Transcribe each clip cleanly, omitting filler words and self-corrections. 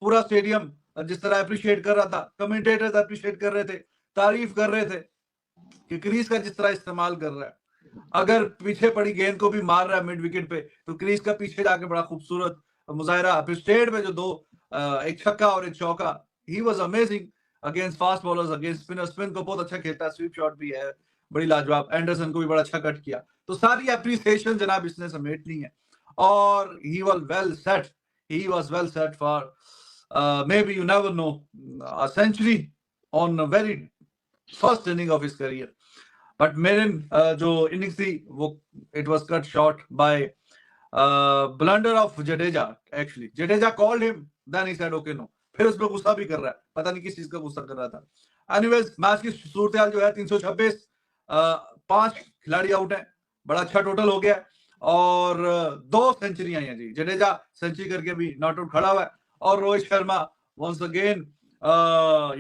पूरा स्टेडियम जिस तरह अप्रिशिएट कर रहा था, कमेंटेटर्स अप्रिशिएट कर रहे थे, तारीफ कर रहे थे कि क्रीज का जिस तरह इस्तेमाल कर रहा है, अगर पीछे पड़ी गेंद को भी मार रहा है मिड विकेट पे, तो क्रीज का पीछे जाके बड़ा खूबसूरत मुजाहरा, फिर स्टेट में जो दो एक छक्का और एक चौका, he was amazing against fast bowlers, against spinner. Spin को बहुत अच्छा खेलता है, स्वीप शॉट भी है बड़ी लाजवाब, एंडरसन को भी बड़ा अच्छा कट किया। तो सारी अप्रिसिएशन जनाब इसने समेटनी है, और he was well set, he was well set for maybe you never know a century on a very first inning of his career. But marine जो इनिंग्स थी वो it was cut short by blunder of Jadeja. Actually Jadeja called him, then he said okay no, फिर उस पर गुस्सा भी कर रहा है, पता नहीं किस चीज का गुस्सा कर रहा था। एनीवेज मैच की सूरत जो है 326, 5 खिलाड़ी आउट है, बड़ा अच्छा टोटल हो गया, और 2 सेंचुरियां हैं जी। जडेजा सेंचुरी करके भी नॉट आउट खड़ा हुआ है, और Rohit Sharma once again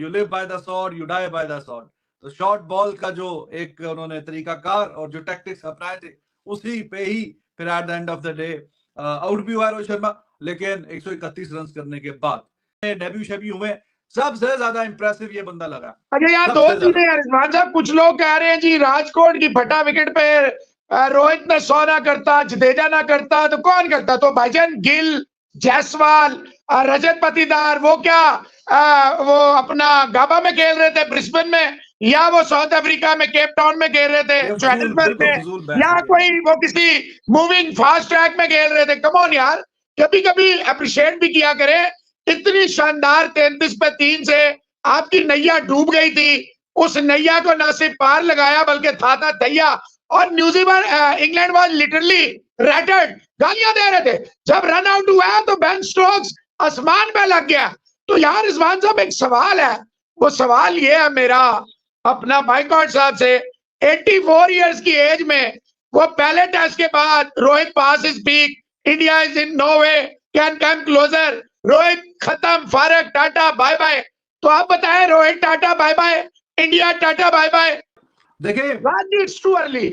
you live by the sword you die by the sword. तो शॉर्ट बॉल का जो एक उन्होंने तरीकाकार और जो टैक्टिक्स अपनाए थे, उसी पे ही फिर at the end of the day out भी हुआ रोहित शर्मा, लेकिन 131 रन करने के बाद डेब्यू शेब्यू हुए। सबसे ज्यादा इंप्रेसिव ये बंदा लगा। अच्छा यार, 2 चीजें यार रिजवान साहब, कुछ लोग कह रहे हैं जी राजकोट की फटा विकेट पे रोहित ने 100 ना करता, जडेजा ना करता तो कौन करता? तो भाईजान गिल, जायसवाल, रजत पाटीदार, वो क्या वो अपना गाबा में खेल रहे थे ब्रिस्बेन में, या वो साउथ अफ्रीका में केप टाउन में खेल रहे थे, जोहान्सबर्ग में, या कोई वो किसी मूविंग फास्ट ट्रैक में खेल रहे थे? कम ऑन यार, कभी कभी अप्रिशिएट भी किया करें। इतनी शानदार 33 पे 3 से आपकी नैया डूब गई थी, उस नैया को ना सिर्फ पार लगाया बल्कि था दैया, और न्यूजीलैंड इंग्लैंड वाज लिटरली रैटेड, गालियां दे रहे थे। जब रन आउट हुआ तो बेन स्टोक्स आसमान पे लग गया। तो यार रिजवान साहब, एक सवाल है, वो सवाल ये है मेरा अपना बाइकॉट साहब से, 84 इयर्स की एज में वो पहले टेस्ट के बाद Rohit pass is peak, India is in no way, can come closer, Rohit खत्म, फारक टाटा बाय बाय। तो आप बताएं, Rohit tata bye bye, India tata bye bye. देखिए, it's too early,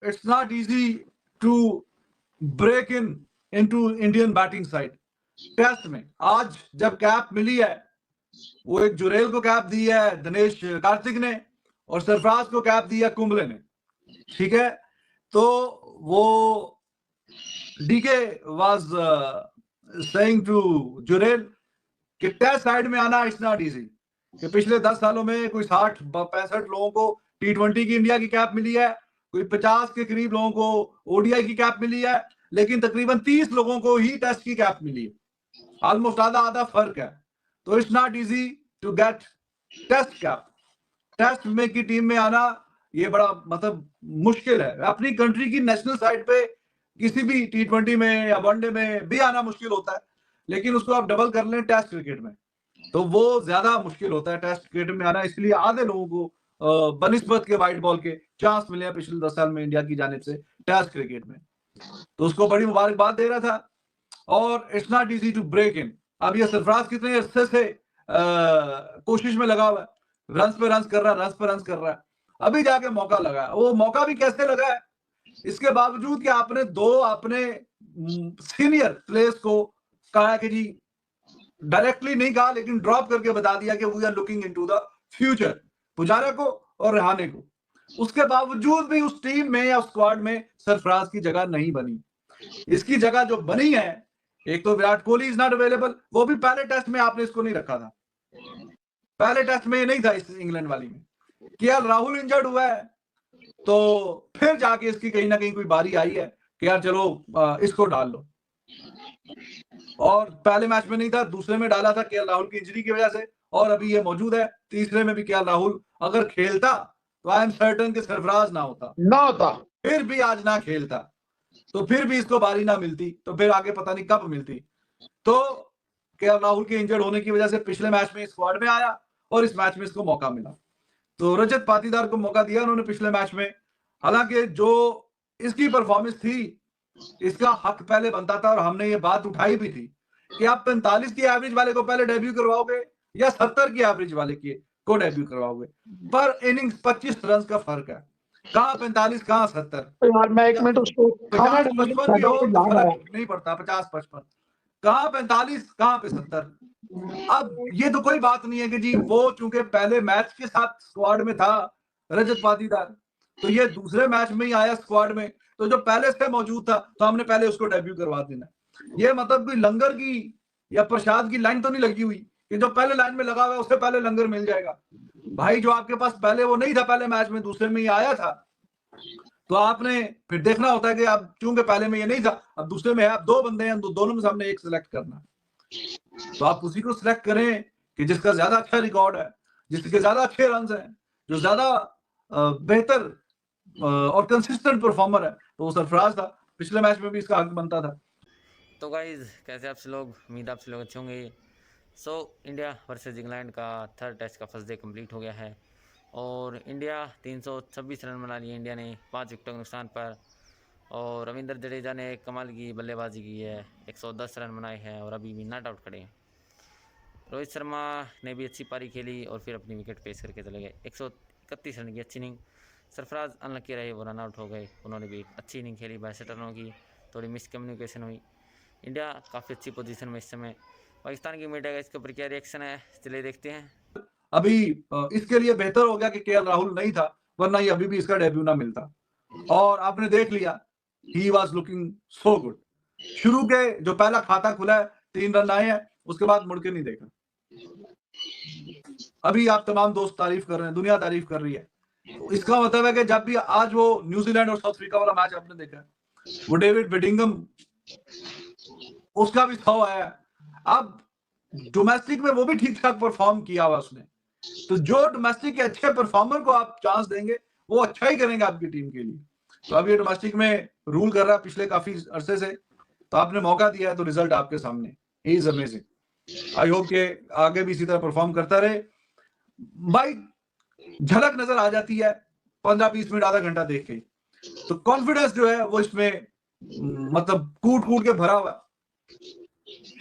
it's not easy to break into Indian batting side. Test में आज जब cap मिली है, वो एक जुरेल को कैप दी है दिनेश कार्तिक ने, और सरफराज को कैप दी है कुंबले ने, ठीक है। तो वो DK was saying to Jurel कि टेस्ट साइड में आना इट्स नॉट इजी, कि पिछले 10 सालों में कोई 60-65 लोगों को T20 की इंडिया की कैप मिली है, कोई 50 के करीब लोगों को ओडीआई की कैप मिली है, लेकिन तकरीबन 30 लोगों को ही टेस्ट की कैप मिली है, ऑलमोस्ट आधा फर्क है। तो it's not easy to get test cap. Test में की टीम में आना ये बड़ा मतलब मुश्किल है। अपनी कंट्री की नेशनल साइड पे किसी भी T20 में या वनडे में भी आना मुश्किल होता है, लेकिन उसको आप डबल कर लें टेस्ट क्रिकेट में, तो वो ज्यादा मुश्किल होता है टेस्ट क्रिकेट में आना। इसलिए आधे लोगों को बनिस्बत के वाइट बॉल के चांस मिले हैं पिछले 10 साल में इंडिया की जानिब से टेस्ट क्रिकेट में, तो उसको बड़ी मुबारकबाद दे रहा था। और it's not easy to break in. अब ये सरफराज कितने अरसे से कोशिश में लगा हुआ है, रन पे रन कर रहा है, अभी जाके मौका लगा। वो मौका भी कैसे लगा है, इसके बावजूद कि आपने 2 अपने सीनियर प्लेयर्स को कहा कि जी डायरेक्टली नहीं कहा, लेकिन ड्रॉप करके बता दिया कि we are looking into the future, Pujara को और रेहाने को। उसके बावजूद भी उस टीम में या उस स्क्वाड में सरफराज की जगह नहीं बनी। इसकी जगह जो बनी है, एक तो Virat Kohli is not available, वो भी पहले टेस्ट में आपने इसको नहीं रखा था, पहले टेस्ट में ये नहीं था इस इंग्लैंड वाली में। केएल राहुल इंजर्ड हुआ है, तो फिर जाके इसकी कहीं ना कहीं कोई बारी आई है कि यार चलो इसको डाल लो, और पहले मैच में नहीं था, दूसरे में डाला था केएल राहुल की इंजरी की वजह से, और अभी ये मौजूद है तीसरे में भी। केएल राहुल अगर खेलता तो आई एम सर्टन कि सरफराज ना होता, फिर भी आज ना खेलता तो फिर भी इसको बारी ना मिलती, तो फिर आगे पता नहीं कब मिलती। तो केएल राहुल के इंजर्ड होने की वजह से पिछले मैच में स्क्वाड में आया और इस मैच में इसको मौका मिला। तो रजत पाटीदार को मौका दिया उन्होंने पिछले मैच में, हालांकि जो इसकी परफॉर्मेंस थी इसका हक पहले बनता था, और हमने ये बात उठाई भी थी कि आप 45 की एवरेज वाले को पहले डेब्यू करवाओगे या 70 की एवरेज वाले को डेब्यू करवाओगे, पर इनिंग्स 25 रन का फर्क है, कहाँ 45 कहाँ 70। यार मैं एक मिनट उसको 50-55 भी हो तो फर्क नहीं पड़ता, 50-55 कहाँ 45 कहाँ पे 70, अब ये तो कोई बात नहीं है कि जी वो चूंकि पहले मैच के साथ स्क्वाड में था रजत पाटीदार, तो ये दूसरे मैच में ही आया स्क्वाड में, तो जो पहले से मौजूद था तो हमने पहले उसको डेब्यू करवा देना। ये मतलब कोई लंगर की या प्रसाद की लाइन तो नहीं लगी हुई कि जो पहले लाइन में लगा हुआ है उससे पहले लंगर मिल जाएगा। भाई जो आपके पास पहले वो नहीं था, पहले मैच में दूसरे में ही आया था, तो आपने फिर देखना होता है कि आप चूंकि पहले में ये नहीं था, अब दूसरे में है, आप दो बंदे हैं, दोनों में से हमने एक सिलेक्ट करना, तो आप उसी को सिलेक्ट करें कि जिसका ज्यादा अच्छा रिकॉर्ड है, जिसके ज्यादा अच्छे रन हैं, जो ज्यादा बेहतर और कंसिस्टेंट परफॉर्मर है, तो वो सरफराज था। पिछले मैच में भी इसका हक बनता था। तो गाइज कैसे आप लोग, उम्मीद आप लोग अच्छे होंगे। सो इंडिया वर्सेस इंग्लैंड का थर्ड टेस्ट का फर्स्ट डे कंप्लीट हो गया है और इंडिया 326 रन बना लिए इंडिया ने 5 विकेटों के नुकसान पर, और रविंद्र जडेजा ने कमाल की बल्लेबाजी की है, 110 रन बनाए हैं और अभी भी नॉट आउट खड़े हैं। रोहित शर्मा ने भी अच्छी पारी खेली और फिर अपनी विकेट पेश करके चले गए, 131 रन की अच्छी इनिंग। सरफराज अनलकी रहे, वो रन आउट हो गए, उन्होंने भी अच्छी इनिंग खेली, 62 रनों की, थोड़ी मिसकम्युनिकेशन हुई। इंडिया काफ़ी अच्छी पोजीशन में इस समय। पाकिस्तान की मीडिया का इसके ऊपर क्या रिएक्शन है, चलिए देखते हैं। अभी इसके लिए बेहतर हो गया कि केएल राहुल नहीं था, वरना ये अभी भी इसका डेब्यू ना मिलता। और आपने देख लिया, he was looking so good. शुरू के जो पहला खाता खुला है, 3 रन आए हैं, उसके बाद मुड़ के नहीं देखा। अभी आप तमाम दोस्त तारीफ कर रहे हैं, दुनिया तारीफ कर रही है, तो इसका मतलब है कि जब भी आज वो न्यूजीलैंड और साउथ अफ्रीका वाला मैच आपने देखा, वो डेविड बेडिंगम उसका भी 100 आया। अब डोमेस्टिक में वो भी ठीक ठाक परफॉर्म किया हुआ उसने, तो जो डोमेस्टिक के अच्छे परफॉर्मर को आप चांस देंगे वो अच्छा ही करेंगे आपकी टीम के लिए। तो अब ये डोमेस्टिक में रूल कर रहा है पिछले काफी अरसे से, तो आपने मौका दिया है तो रिजल्ट आपके सामने, he is amazing. I hope के आगे भी इसी तरह परफॉर्म करता रहे। भाई झलक नजर आ जाती है 15-20 मिनट आधा घंटा देख के, तो कॉन्फिडेंस जो है वो इसमें मतलब कूट कूट के भरा हुआ।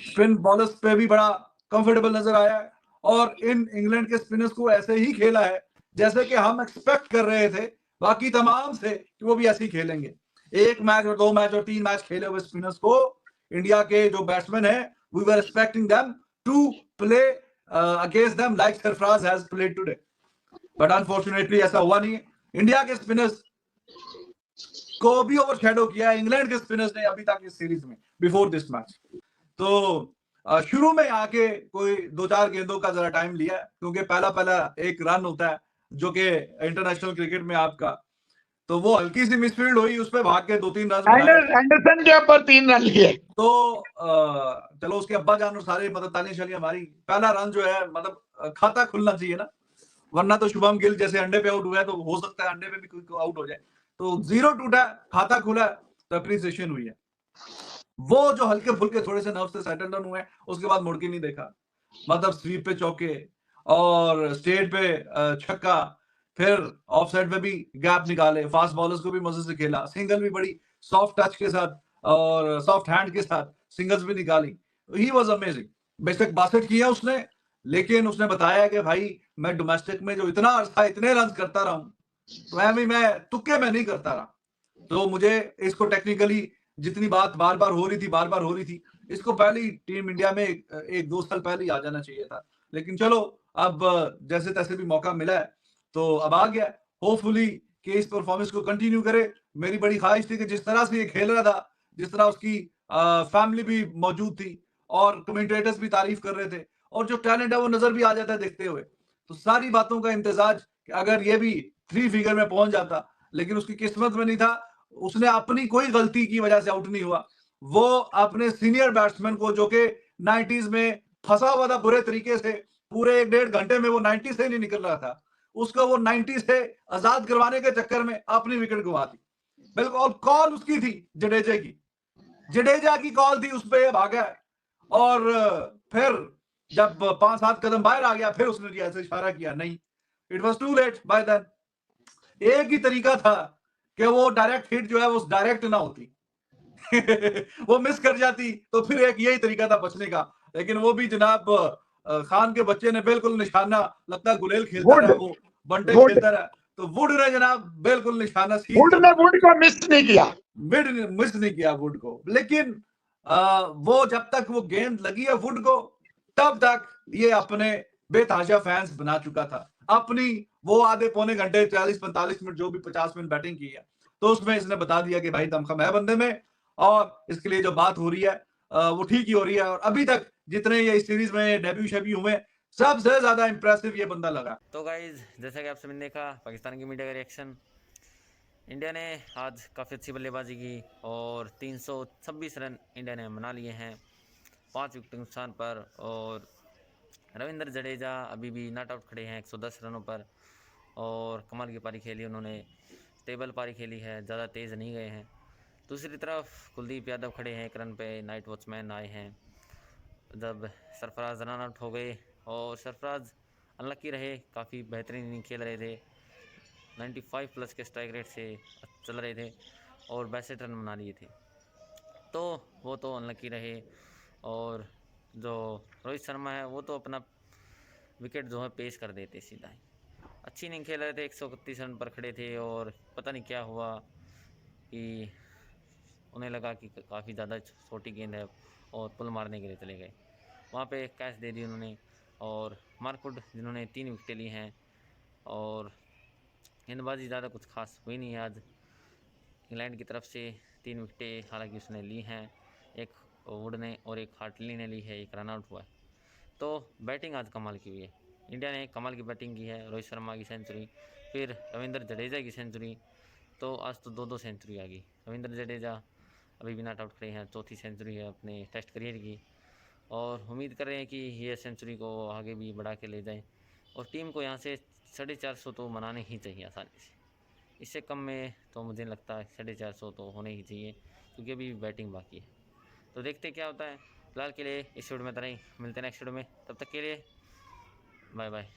स्पिन बॉलर्स पे भी बड़ा कंफर्टेबल नजर आया है और इन इंग्लैंड के स्पिनर्स को ऐसे ही खेला है जैसे कि हम एक्सपेक्ट कर रहे थे बाकी तमाम से कि वो भी ऐसे ही खेलेंगे। 1 मैच और 2 मैच और 3 मैच खेले हुए स्पिनर्स को इंडिया के जो बैट्समैन है, we were expecting them to play against them like Sarfaraz has played today, but unfortunately ऐसा हुआ नहीं है। इंडिया के स्पिनर्स को भी ओवरशैडो किया है इंग्लैंड के स्पिनर्स ने अभी तक इस सीरीज में, बिफोर दिस मैच। तो शुरू में आके कोई 2-4 गेंदों का जरा टाइम लिया, क्योंकि पहला एक रन होता है जो कि इंटरनेशनल क्रिकेट में आपका, तो वो हल्की सी मिसफील्ड हुई, उस पर भाग के 2-3 रन बनाए। एंडरसन के ऊपर 3 रन लिए, तो चलो उसके अब्बा जान और सारे मतलब ताली हमारी, पहला रन जो है मतलब खाता खुलना चाहिए ना, वरना तो शुभम गिल जैसे अंडे पे आउट हुआ है तो हो सकता है अंडे पे भी कोई आउट हो जाए। तो 0 टूटा, खाता खुला, तो अप्रिसिएशन हुई है। वो जो हल्के फुल्के थोड़े से नर्व से सेटल डाउन हुए, उसके बाद मुड़ के नहीं देखा। मतलब स्वीप पे चौके और स्टेट पे छक्का, फिर ऑफ साइड पे भी गैप निकाले, फास्ट बॉलर्स को भी मजे से खेला, सिंगल भी बड़ी सॉफ्ट टच के साथ और सॉफ्ट हैंड के साथ सिंगल्स भी निकाली। He was amazing. बेशक 62 किया उसने, लेकिन उसने बताया कि भाई मैं डोमेस्टिक में जो इतना अर्सा इतने रन करता रहा हूं, तो मैं तुक्के में नहीं करता रहा, तो मुझे इसको टेक्निकली जितनी बात बार बार हो रही थी, इसको पहले ही टीम इंडिया में 1-2 साल पहले ही आ जाना चाहिए था। लेकिन चलो अब जैसे तैसे भी मौका मिला है तो अब आ गया। होपफुली कि इस परफॉर्मेंस को कंटिन्यू करे। मेरी बड़ी ख्वाहिश थी कि जिस तरह से ये खेल रहा था, जिस तरह उसकी फैमिली भी मौजूद थी और कमेंटेटर्स भी तारीफ कर रहे थे और जो टैलेंट है वो नजर भी आ जाता है देखते हुए, तो सारी बातों का इम्तिजाज कि अगर ये भी 3 फिगर में पहुंच जाता, लेकिन उसकी किस्मत में नहीं था, उसने अपनी कोई गलती की वजह से आउट नहीं हुआ। वो अपने सीनियर बैट्समैन को जो कि 90s में फंसा हुआ था बुरे तरीके से, पूरे 1-1.5 घंटे में वो 90 से नहीं निकल रहा था, उसको वो 90 से आजाद करवाने के चक्कर में अपनी विकेट गंवा दी। बिल्कुल कॉल उसकी थी, जडेजा की कॉल थी, उस पर भागा और फिर जब 5-7 कदम बाहर आ गया, फिर उसने ऐसे इशारा किया, नहीं, it was too late by then. एक ही तरीका था कि वो डायरेक्ट हिट जो है वो डायरेक्ट ना होती वो मिस कर जाती, तो फिर एक यही तरीका था बचने का, लेकिन वो भी जनाब खान के बच्चे ने बिल्कुल निशाना, लगता है गुलेल खेलता रहा, वो बंटे खेलता रहा, तो वुड ने जनाब बिल्कुल निशाना वुड को मिस नहीं किया वुड को। लेकिन वो जब तक वो गेंद लगी है वुड को, तब तक ये अपने बेतहाशा फैंस बना चुका था। अपनी वो आधे पौने घंटे 40-45 मिनट जो भी 50 मिनट बैटिंग की है, तो उसमें इसने बता दिया कि भाई दमखम है बंदे में और इसके लिए जो बात हो रही है वो ठीक ही हो रही है। और अभी तक जितने ये इस सीरीज में डेब्यू शेब्यू हुए, सबसे ज्यादा इंप्रेसिव ये बंदा लगा। तो गाइज जैसा कि आप सभी ने देखा पाकिस्तान की मीडिया का रिएक्शन, इंडिया ने आज काफ़ी अच्छी बल्लेबाजी की और 326 रन इंडिया ने बना लिए हैं 5 विकेट नुकसान पर। और रविंद्र जडेजा अभी भी नॉट आउट खड़े हैं 110 रनों पर और कमाल की पारी खेली उन्होंने, स्टेबल पारी खेली है, ज़्यादा तेज़ नहीं गए हैं। दूसरी तरफ कुलदीप यादव खड़े हैं 1 रन पे, नाइट वॉचमैन आए हैं जब सरफराज रन आउट हो गए। और सरफराज अनलकी रहे, काफ़ी बेहतरीन इनिंग खेल रहे थे, 95 प्लस के स्ट्राइक रेट से चल रहे थे और 62 रन बना लिए थे, तो वो तो अनलकी रहे। और जो रोहित शर्मा है वो तो अपना विकेट जो है पेश कर देते सीधा ही, अच्छी इनिंग खेल रहे थे, 131 रन पर खड़े थे और पता नहीं क्या हुआ कि उन्हें लगा कि काफ़ी ज़्यादा छोटी गेंद है और पुल मारने के लिए चले गए, वहाँ पे कैच दे दी उन्होंने। और मार्कवुड जिन्होंने 3 विकेटें ली हैं और गेंदबाजी ज़्यादा कुछ खास हुई नहीं है आज इंग्लैंड की तरफ से। 3 विकेटें हालांकि उसने ली हैं, एक वुड ने और एक हार्टली ने ली है, एक रन आउट हुआ है। तो बैटिंग आज कमाल की हुई है, इंडिया ने कमाल की बैटिंग की है, रोहित शर्मा की सेंचुरी, फिर रविंद्र जडेजा की सेंचुरी, तो आज तो 2-2 सेंचुरी आ गई। रविंद्र जडेजा अभी भी नॉट आउट खड़े हैं, चौथी सेंचुरी है अपने टेस्ट करियर की और उम्मीद कर रहे हैं कि ये सेंचुरी को आगे भी बढ़ा के ले जाएं और टीम को यहाँ से 450 तो मनाने ही चाहिए आसानी से। इससे कम में तो मुझे लगता है 450 तो होने ही चाहिए क्योंकि अभी बैटिंग बाकी है। तो देखते क्या होता है। फिलहाल के लिए इस वीडियो में इतना ही, मिलते हैं नेक्स्ट वीडियो में, तब तक के लिए बाय बाय।